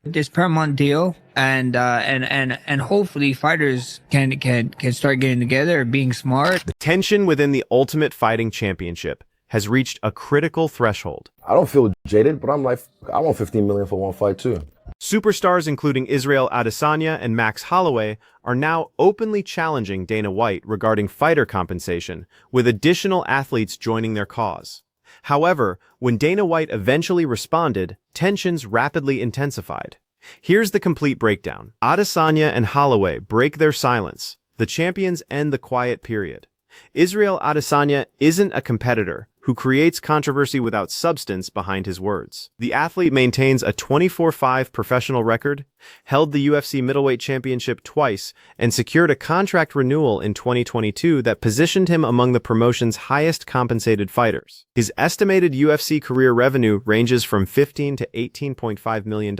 this Paramount deal, and hopefully fighters can start getting together, being smart. The tension within the Ultimate Fighting Championship has reached a critical threshold. I don't feel jaded, but I'm like, I want 15 million for one fight too. Superstars including Israel Adesanya and Max Holloway are now openly challenging Dana White regarding fighter compensation, with additional athletes joining their cause. However, when Dana White eventually responded, tensions rapidly intensified. Here's the complete breakdown. Adesanya and Holloway break their silence. The champions end the quiet period. Israel Adesanya isn't a competitor who creates controversy without substance behind his words. The athlete maintains a 24-5 professional record, held the UFC middleweight championship twice, and secured a contract renewal in 2022 that positioned him among the promotion's highest compensated fighters. His estimated UFC career revenue ranges from $15 to $18.5 million,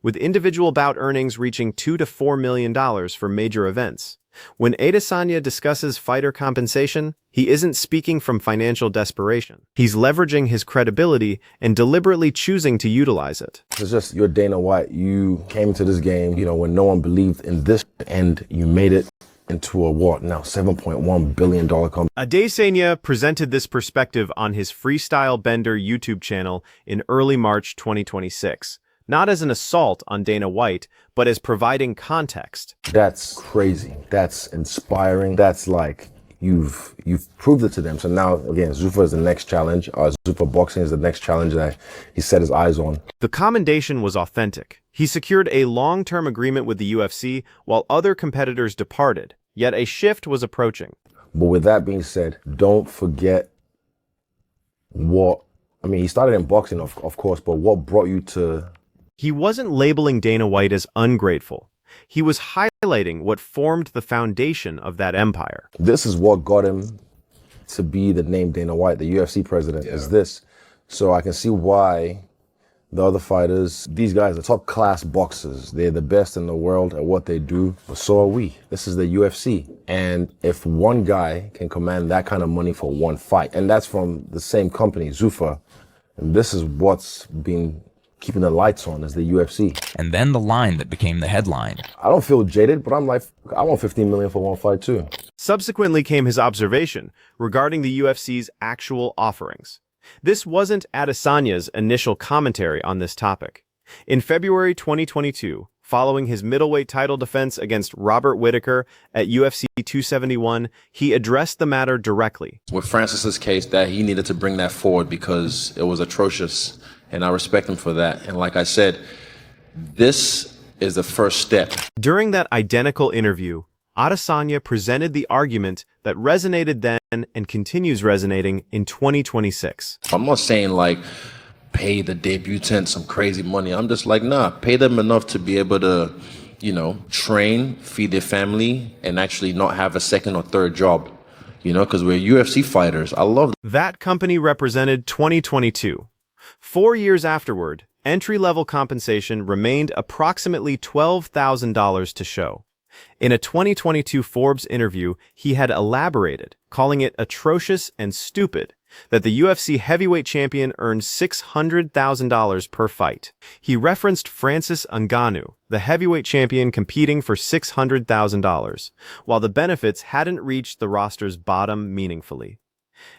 with individual bout earnings reaching $2 to $4 million for major events. When Adesanya discusses fighter compensation, he isn't speaking from financial desperation. He's leveraging his credibility and deliberately choosing to utilize it. It's just, you're Dana White. You came to this game, when no one believed in this, and you made it into a $7.1 billion company. Adesanya presented this perspective on his Freestyle Bender YouTube channel in early March 2026. Not as an assault on Dana White, but as providing context. That's crazy. That's inspiring. That's like, you've proved it to them. So now, again, Zuffa is the next challenge. Zuffa Boxing is the next challenge that he set his eyes on. The commendation was authentic. He secured a long-term agreement with the UFC while other competitors departed, yet a shift was approaching. But with that being said, don't forget he started in boxing, of course, but what brought you to... He wasn't labeling Dana White as ungrateful. He was highlighting what formed the foundation of that empire. This is what got him to be the name Dana White, the UFC president, is this. So I can see why the other fighters, these guys are top class boxers. They're the best in the world at what they do, but so are we. This is the UFC. And if one guy can command that kind of money for one fight, and that's from the same company, Zuffa, and this is what's been keeping the lights on, is the UFC. And then the line that became the headline. I don't feel jaded, but I'm like, I want 15 million for one fight too. Subsequently came his observation regarding the UFC's actual offerings. This wasn't Adesanya's initial commentary on this topic. In February 2022, following his middleweight title defense against Robert Whittaker at UFC 271, he addressed the matter directly. With Francis's case, that he needed to bring that forward because it was atrocious, and I respect him for that. And like I said, this is the first step. During that identical interview, Adesanya presented the argument that resonated then and continues resonating in 2026. I'm not saying like pay the debutant some crazy money. I'm just like, nah, pay them enough to be able to, train, feed their family, and actually not have a second or third job, because we're UFC fighters. I love that. Company represented 2022. 4 years afterward, entry-level compensation remained approximately $12,000 to show. In a 2022 Forbes interview, he had elaborated, calling it atrocious and stupid, that the UFC heavyweight champion earned $600,000 per fight. He referenced Francis Ngannou, the heavyweight champion, competing for $600,000, while the benefits hadn't reached the roster's bottom meaningfully.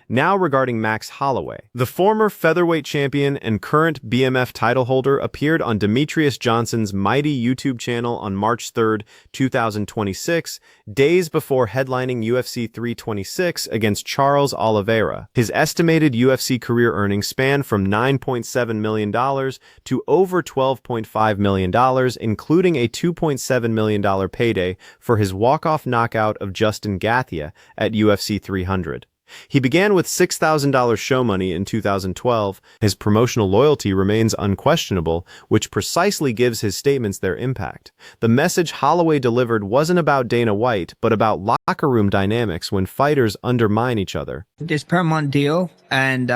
Now regarding Max Holloway, the former featherweight champion and current BMF title holder appeared on Demetrius Johnson's Mighty YouTube channel on March 3, 2026, days before headlining UFC 326 against Charles Oliveira. His estimated UFC career earnings span from $9.7 million to over $12.5 million, including a $2.7 million payday for his walk-off knockout of Justin Gaethje at UFC 300. He began with $6,000 show money in 2012. His promotional loyalty remains unquestionable, which precisely gives his statements their impact. The message Holloway delivered wasn't about Dana White, but about locker room dynamics when fighters undermine each other. This Paramount deal, and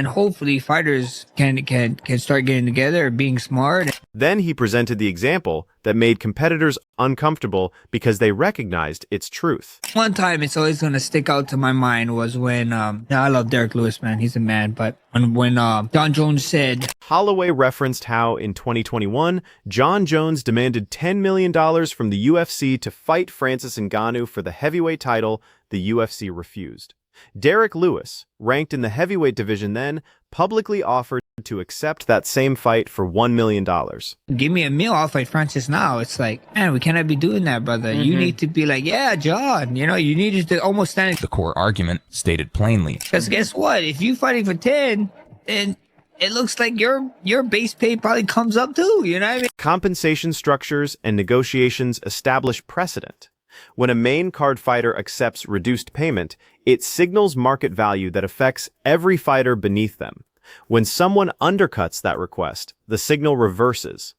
hopefully fighters can start getting together, being smart. Then he presented the example that made competitors uncomfortable because they recognized its truth. One time, it's always gonna stick out to my mind was when I love Derek Lewis, man, he's a man, but when John Jones said, Holloway referenced how in 2021, John Jones demanded $10 million from the UFC to fight Francis Ngannou for the heavyweight title. The UFC refused. Derek Lewis, ranked in the heavyweight division then, publicly offered to accept that same fight for $1 million. give me a meal, I'll fight Francis now. It's like, man, we cannot be doing that, brother. You need to be like, yeah, John, you need to almost stand. The core argument stated plainly. Because guess what? If you fighting for 10, then it looks like your base pay probably comes up too, you know what I mean? Compensation structures and negotiations establish precedent. When a main card fighter accepts reduced payment, it signals market value that affects every fighter beneath them. When someone undercuts that request, the signal reverses.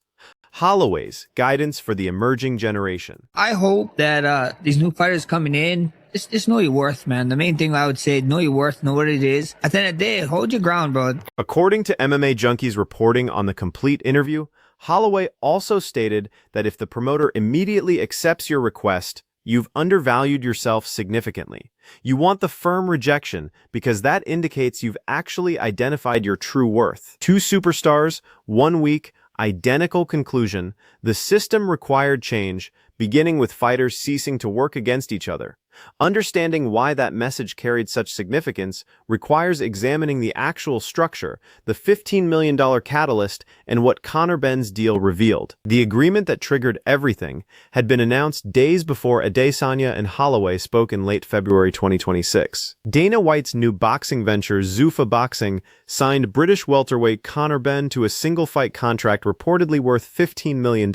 Holloway's guidance for the emerging generation. I hope that these new fighters coming in, just know your worth, man. The main thing I would say, know your worth, know what it is. At the end of the day, hold your ground, bro. According to MMA Junkie's reporting on the complete interview, Holloway also stated that if the promoter immediately accepts your request, you've undervalued yourself significantly. You want the firm rejection because that indicates you've actually identified your true worth. Two superstars, 1 week, identical conclusion. The system required change, beginning with fighters ceasing to work against each other. Understanding why that message carried such significance requires examining the actual structure, the $15 million catalyst, and what Conor Benn's deal revealed. The agreement that triggered everything had been announced days before Adesanya and Holloway spoke in late February 2026. Dana White's new boxing venture, Zuffa Boxing, signed British welterweight Conor Benn to a single-fight contract reportedly worth $15 million,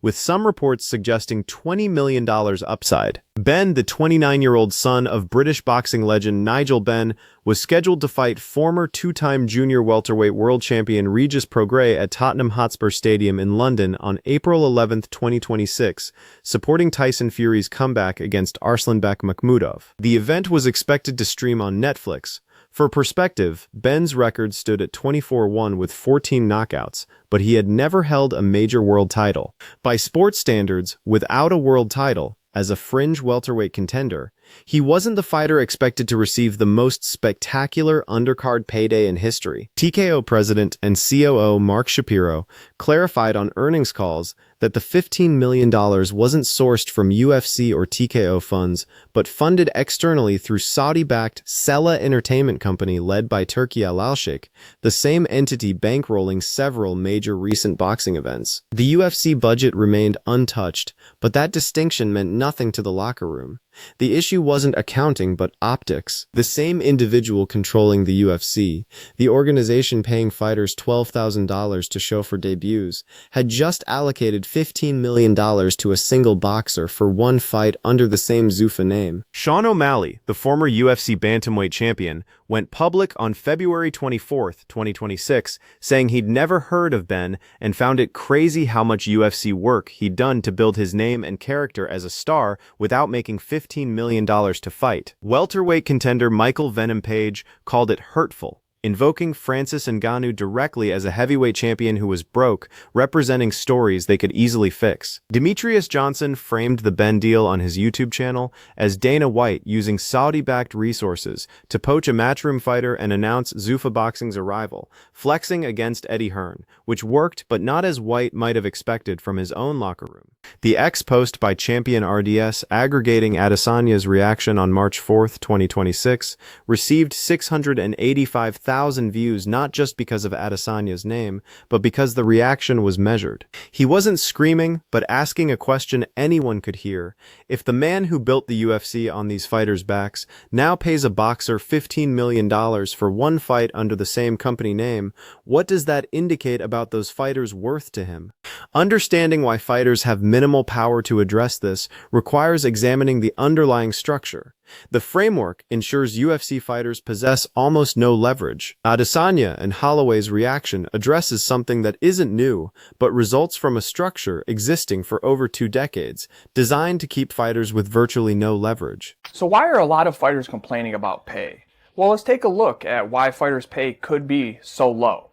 with some reports suggesting $20 million upside. Benn, the 29-year-old son of British boxing legend Nigel Benn, was scheduled to fight former two-time junior welterweight world champion Regis Prograis at Tottenham Hotspur Stadium in London on April 11, 2026, supporting Tyson Fury's comeback against Arslanbek Makhmudov. The event was expected to stream on Netflix. For perspective, Benn's record stood at 24-1 with 14 knockouts, but he had never held a major world title. By sports standards, without a world title, as a fringe welterweight contender, he wasn't the fighter expected to receive the most spectacular undercard payday in history. TKO president and COO Mark Shapiro clarified on earnings calls that the $15 million wasn't sourced from UFC or TKO funds, but funded externally through Saudi-backed Sella Entertainment Company led by Turki Al-Sheikh, the same entity bankrolling several major recent boxing events. The UFC budget remained untouched, but that distinction meant nothing to the locker room. The issue wasn't accounting, but optics. The same individual controlling the UFC, the organization paying fighters $12,000 to show for debuts, had just allocated $15 million to a single boxer for one fight under the same Zuffa name. Sean O'Malley, the former UFC bantamweight champion, went public on February 24, 2026, saying he'd never heard of Benn and found it crazy how much UFC work he'd done to build his name and character as a star without making $15 million to fight. Welterweight contender Michael Venom Page called it hurtful, invoking Francis Ngannou directly as a heavyweight champion who was broke, representing stories they could easily fix. Demetrius Johnson framed the Benn deal on his YouTube channel as Dana White using Saudi-backed resources to poach a matchroom fighter and announce Zuffa Boxing's arrival, flexing against Eddie Hearn, which worked but not as White might have expected from his own locker room. The ex-post by Champion RDS aggregating Adesanya's reaction on March 4, 2026, received 685,000 views not just because of Adesanya's name, but because the reaction was measured. He wasn't screaming, but asking a question anyone could hear. If the man who built the UFC on these fighters' backs now pays a boxer $15 million for one fight under the same company name, what does that indicate about those fighters' worth to him? Understanding why fighters have minimal power to address this requires examining the underlying structure. The framework ensures UFC fighters possess almost no leverage. Adesanya and Holloway's reaction addresses something that isn't new, but results from a structure existing for over 2 decades, designed to keep fighters with virtually no leverage. So why are a lot of fighters complaining about pay? Well, let's take a look at why fighters' pay could be so low.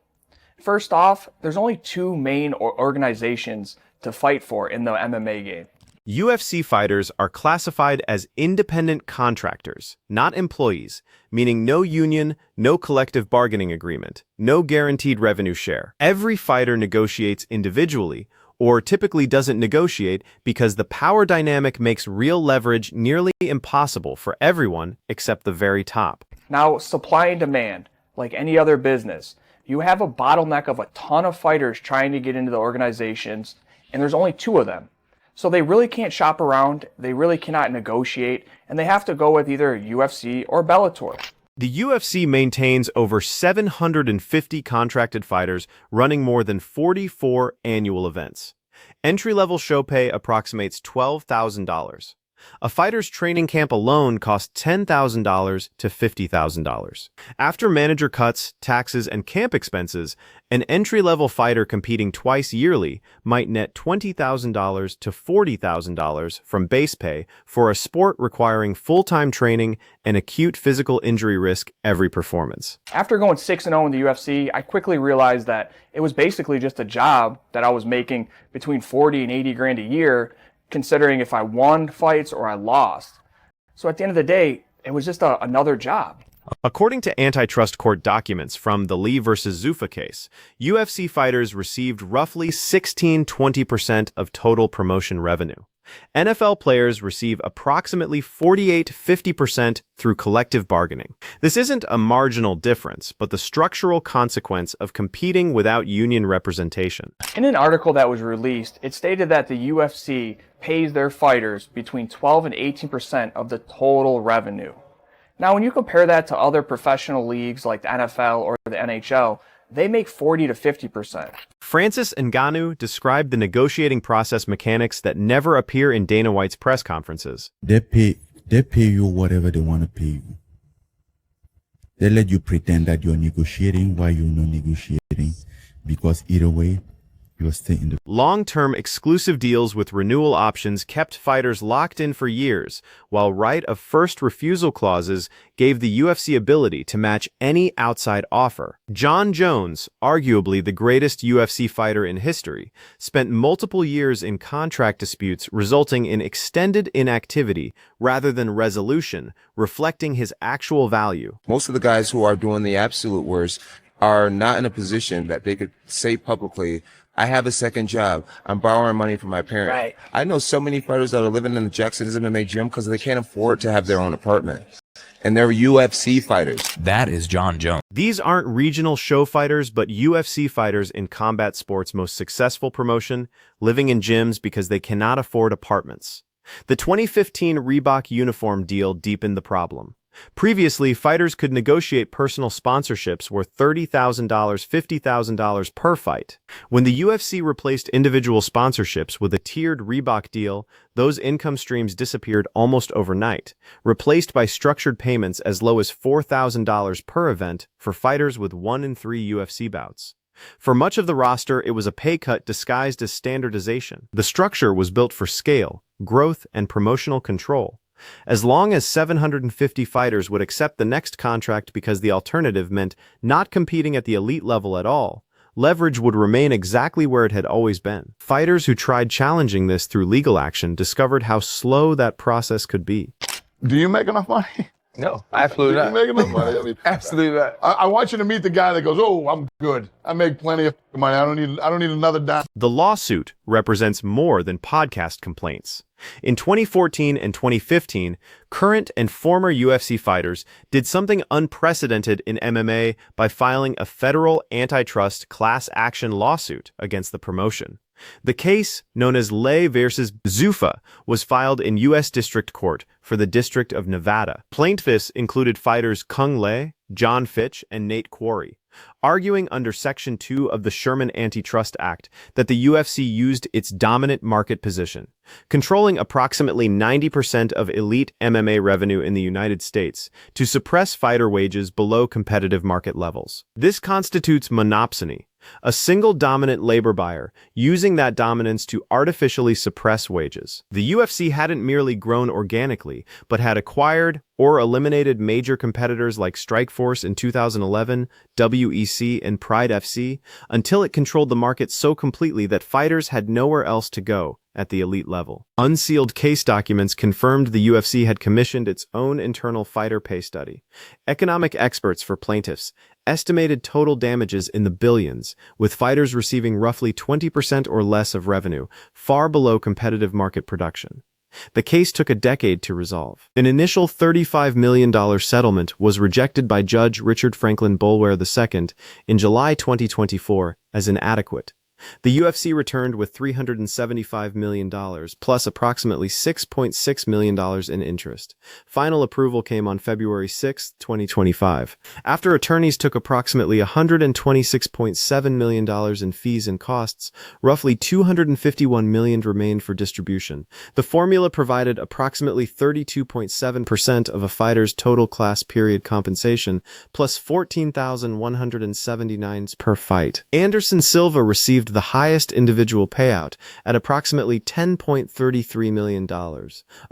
First off, there's only 2 main organizations to fight for in the MMA game. UFC fighters are classified as independent contractors, not employees, meaning no union, no collective bargaining agreement, no guaranteed revenue share. Every fighter negotiates individually, or typically doesn't negotiate because the power dynamic makes real leverage nearly impossible for everyone except the very top. Now, supply and demand, like any other business, you have a bottleneck of a ton of fighters trying to get into the organizations, and there's only 2 of them. So they really can't shop around, they really cannot negotiate, and they have to go with either UFC or Bellator. The UFC maintains over 750 contracted fighters running more than 44 annual events. Entry-level show pay approximates $12,000. A fighter's training camp alone costs $10,000 to $50,000. After manager cuts, taxes, and camp expenses, an entry-level fighter competing twice yearly might net $20,000 to $40,000 from base pay for a sport requiring full-time training and acute physical injury risk every performance. After going 6-0 in the UFC, I quickly realized that it was basically just a job that I was making between 40 and 80 grand a year, considering if I won fights or I lost. So at the end of the day, it was just another job. According to antitrust court documents from the Lee versus Zuffa case, UFC fighters received roughly 16-20% of total promotion revenue. NFL players receive approximately 48-50% through collective bargaining. This isn't a marginal difference, but the structural consequence of competing without union representation. In an article that was released, it stated that the UFC pays their fighters between 12 and 18% of the total revenue. Now, when you compare that to other professional leagues like the NFL or the NHL, they make 40 to 50%. Francis Ngannou described the negotiating process mechanics that never appear in Dana White's press conferences. They pay you whatever they want to pay you. They let you pretend that you're negotiating while you're not negotiating, because either way, you're still in the... Long-term exclusive deals with renewal options kept fighters locked in for years, while right of first refusal clauses gave the UFC ability to match any outside offer. John Jones, arguably the greatest UFC fighter in history, spent multiple years in contract disputes resulting in extended inactivity rather than resolution, reflecting his actual value. Most of the guys who are doing the absolute worst are not in a position that they could say publicly, I have a second job. I'm borrowing money from my parents. Right. I know so many fighters that are living in the Jackson's MMA gym because they can't afford to have their own apartment. And they're UFC fighters. That is John Jones. These aren't regional show fighters, but UFC fighters in combat sports' most successful promotion, living in gyms because they cannot afford apartments. The 2015 Reebok uniform deal deepened the problem. Previously, fighters could negotiate personal sponsorships worth $30,000, $50,000 per fight. When the UFC replaced individual sponsorships with a tiered Reebok deal, those income streams disappeared almost overnight, replaced by structured payments as low as $4,000 per event for fighters with 1 in 3 UFC bouts. For much of the roster, it was a pay cut disguised as standardization. The structure was built for scale, growth, and promotional control. As long as 750 fighters would accept the next contract because the alternative meant not competing at the elite level at all, leverage would remain exactly where it had always been. Fighters who tried challenging this through legal action discovered how slow that process could be. Do you make enough money? No, absolutely not. Do you make enough money? I mean, Absolutely not. I want you to meet the guy that goes, "Oh, I'm good. I make plenty of money. I don't need another dime." The lawsuit represents more than podcast complaints. In 2014 and 2015, current and former UFC fighters did something unprecedented in MMA by filing a federal antitrust class action lawsuit against the promotion. The case, known as Lee versus Zuffa, was filed in U.S. District Court for the District of Nevada. Plaintiffs included fighters Kung Lee, John Fitch, and Nate Quarry, arguing under Section 2 of the Sherman Antitrust Act that the UFC used its dominant market position, controlling approximately 90% of elite MMA revenue in the United States, to suppress fighter wages below competitive market levels. This constitutes monopsony, a single dominant labor buyer using that dominance to artificially suppress wages. The UFC hadn't merely grown organically, but had acquired or eliminated major competitors like Strikeforce in 2011, WEC, and Pride FC, until it controlled the market so completely that fighters had nowhere else to go at the elite level. Unsealed case documents confirmed the UFC had commissioned its own internal fighter pay study. Economic experts for plaintiffs estimated total damages in the billions, with fighters receiving roughly 20% or less of revenue, far below competitive market production. The case took a decade to resolve. An initial $35 million settlement was rejected by Judge Richard Franklin Boulware II in July 2024 as inadequate. The UFC returned with $375 million, plus approximately $6.6 million in interest. Final approval came on February 6, 2025. After attorneys took approximately $126.7 million in fees and costs, roughly $251 million remained for distribution. The formula provided approximately 32.7% of a fighter's total class period compensation, plus $14,179 per fight. Anderson Silva received the highest individual payout at approximately $10.33 million.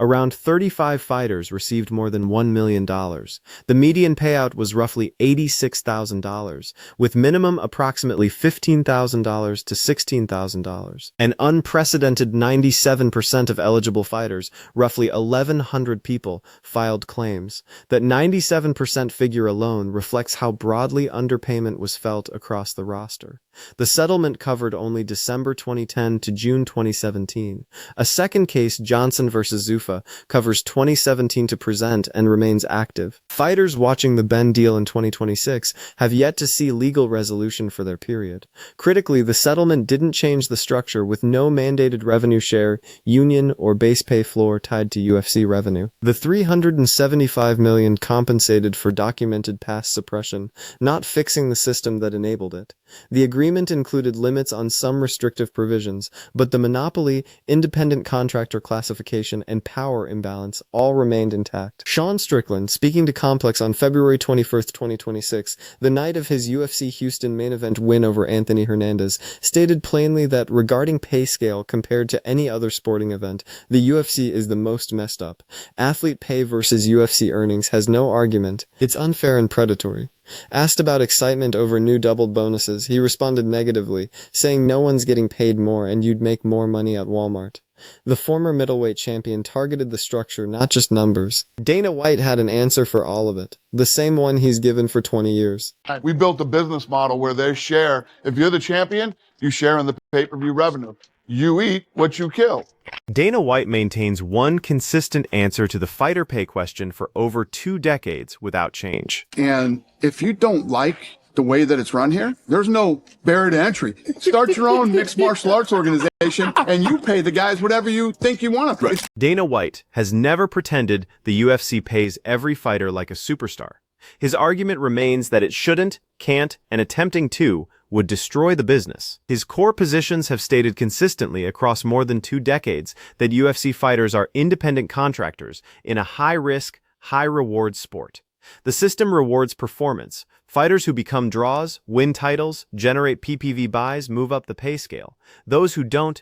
Around 35 fighters received more than $1 million. The median payout was roughly $86,000, with minimum approximately $15,000 to $16,000. An unprecedented 97% of eligible fighters, roughly 1,100 people, filed claims. That 97% figure alone reflects how broadly underpayment was felt across the roster. The settlement covered only December 2010 to June 2017. A second case, Johnson vs. Zuffa, covers 2017 to present and remains active. Fighters watching the Benn deal in 2026 have yet to see legal resolution for their period. Critically, the settlement didn't change the structure, with no mandated revenue share, union, or base pay floor tied to UFC revenue. The $375 million compensated for documented past suppression, not fixing the system that enabled it. The agreement included limits on some restrictive provisions, but the monopoly, independent contractor classification, and power imbalance all remained intact. Sean Strickland, speaking to Complex on February 21, 2026, the night of his UFC Houston main event win over Anthony Hernandez, stated plainly that regarding pay scale compared to any other sporting event, the UFC is the most messed up. Athlete pay versus UFC earnings has no argument. It's unfair and predatory. Asked about excitement over new doubled bonuses, he responded negatively, saying no one's getting paid more and you'd make more money at Walmart. The former middleweight champion targeted the structure, not just numbers. Dana White had an answer for all of it, the same one he's given for 20 years. We built a business model where they share. If you're the champion, you share in the pay-per-view revenue. You eat what you kill. Dana White maintains one consistent answer to the fighter pay question for over 2 decades without change. And if you don't like the way that it's run here, there's no barrier to entry. Start your own mixed martial arts organization and you pay the guys whatever you think you want to pay. Dana White has never pretended the UFC pays every fighter like a superstar. His argument remains that it shouldn't, can't, and attempting to would destroy the business. His core positions have stated consistently across more than 2 decades that UFC fighters are independent contractors in a high-risk, high-reward sport. The system rewards performance. Fighters who become draws, win titles, generate PPV buys, move up the pay scale. Those who don't.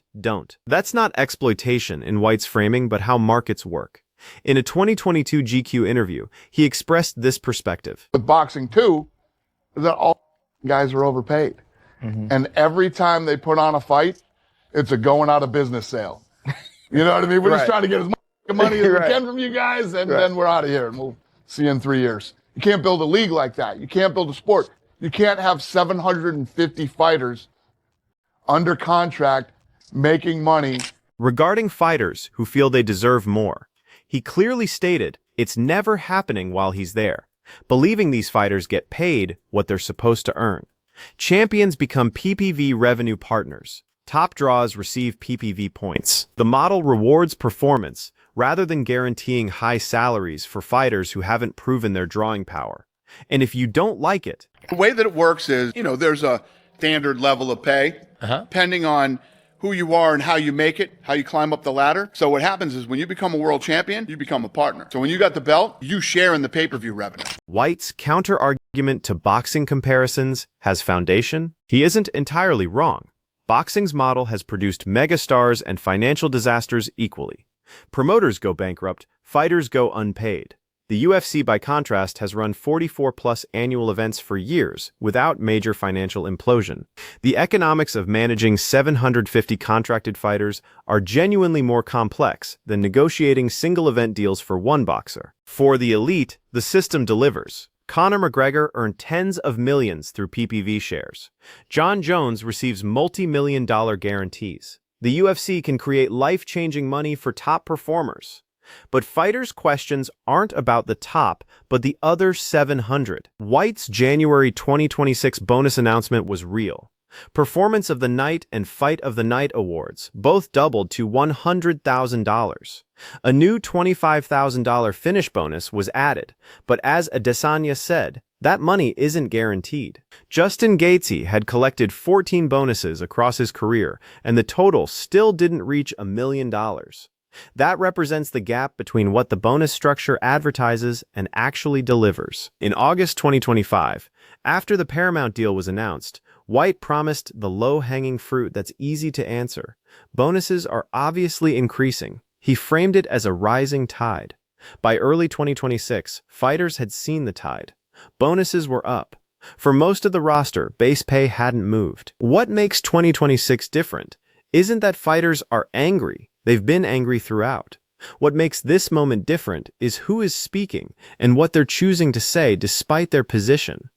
That's not exploitation in White's framing, but how markets work. In a 2022 GQ interview, he expressed this perspective. With boxing too, is that all guys are overpaid. And every time they put on a fight, it's a going out of business sale. You know what I mean? We're just trying to get as much money as we can from you guys, and then we're out of here, and we'll see you in 3 years. You can't build a league like that. You can't build a sport. You can't have 750 fighters under contract making money. Regarding fighters who feel they deserve more, he clearly stated it's never happening while he's there, believing these fighters get paid what they're supposed to earn. Champions become PPV revenue partners. Top draws receive PPV points. The model rewards performance rather than guaranteeing high salaries for fighters who haven't proven their drawing power. And if you don't like it, The way that it works is, there's a standard level of pay, depending on who you are and how you make it, how you climb up the ladder. So what happens is when you become a world champion, you become a partner. So when you got the belt, you share in the pay-per-view revenue. White's counter-argument to boxing comparisons has foundation. He isn't entirely wrong. Boxing's model has produced megastars and financial disasters equally. Promoters go bankrupt, fighters go unpaid. The UFC, by contrast, has run 44-plus annual events for years without major financial implosion. The economics of managing 750 contracted fighters are genuinely more complex than negotiating single-event deals for one boxer. For the elite, the system delivers. Conor McGregor earned tens of millions through PPV shares. Jon Jones receives multi-million-dollar guarantees. The UFC can create life-changing money for top performers. But fighters' questions aren't about the top, but the other 700. White's January 2026 bonus announcement was real. Performance of the Night and Fight of the Night awards both doubled to $100,000. A new $25,000 finish bonus was added, but as Adesanya said, that money isn't guaranteed. Justin Gaethje had collected 14 bonuses across his career, and the total still didn't reach $1 million. That represents the gap between what the bonus structure advertises and actually delivers. In August 2025, after the Paramount deal was announced, White promised the low-hanging fruit that's easy to answer. Bonuses are obviously increasing. He framed it as a rising tide. By early 2026, fighters had seen the tide. Bonuses were up. For most of the roster, base pay hadn't moved. What makes 2026 different isn't that fighters are angry. They've been angry throughout. What makes this moment different is who is speaking and what they're choosing to say despite their position.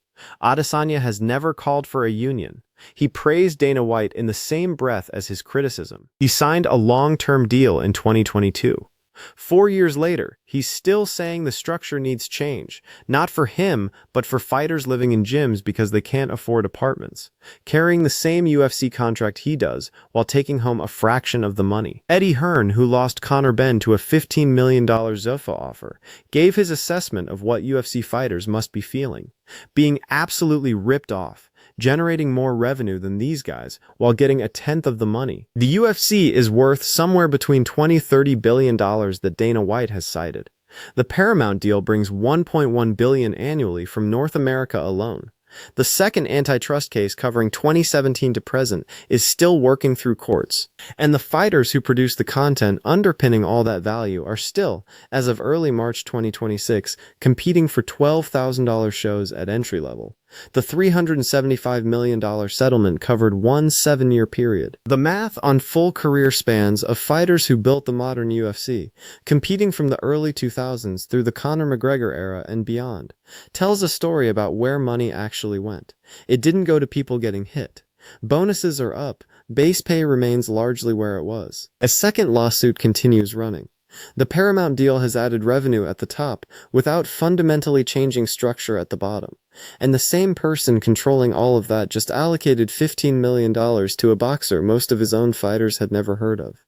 Adesanya has never called for a union. He praised Dana White in the same breath as his criticism. He signed a long-term deal in 2022. 4 years later, he's still saying the structure needs change, not for him, but for fighters living in gyms because they can't afford apartments, carrying the same UFC contract he does while taking home a fraction of the money. Eddie Hearn, who lost Conor Benn to a $15 million Zuffa offer, gave his assessment of what UFC fighters must be feeling, being absolutely ripped off, generating more revenue than these guys while getting a tenth of the money. The UFC is worth somewhere between $20–30 billion that Dana White has cited. The Paramount deal brings $1.1 billion annually from North America alone. The second antitrust case covering 2017 to present is still working through courts, and the fighters who produce the content underpinning all that value are still, as of early March 2026, competing for $12,000 shows at entry level. The $375 million settlement covered one 7-year period. The math on full career spans of fighters who built the modern UFC, competing from the early 2000s through the Conor McGregor era and beyond, tells a story about where money actually went. It didn't go to people getting hit. Bonuses are up, base pay remains largely where it was. A second lawsuit continues running. The Paramount deal has added revenue at the top without fundamentally changing structure at the bottom. And the same person controlling all of that just allocated $15 million to a boxer most of his own fighters had never heard of.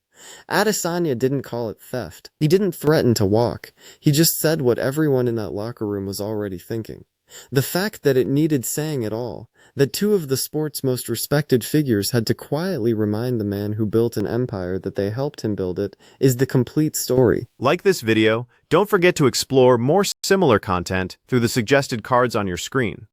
Adesanya didn't call it theft. He didn't threaten to walk. He just said what everyone in that locker room was already thinking. The fact that it needed saying at all, that two of the sport's most respected figures had to quietly remind the man who built an empire that they helped him build it, is the complete story. Like this video, don't forget to explore more similar content through the suggested cards on your screen.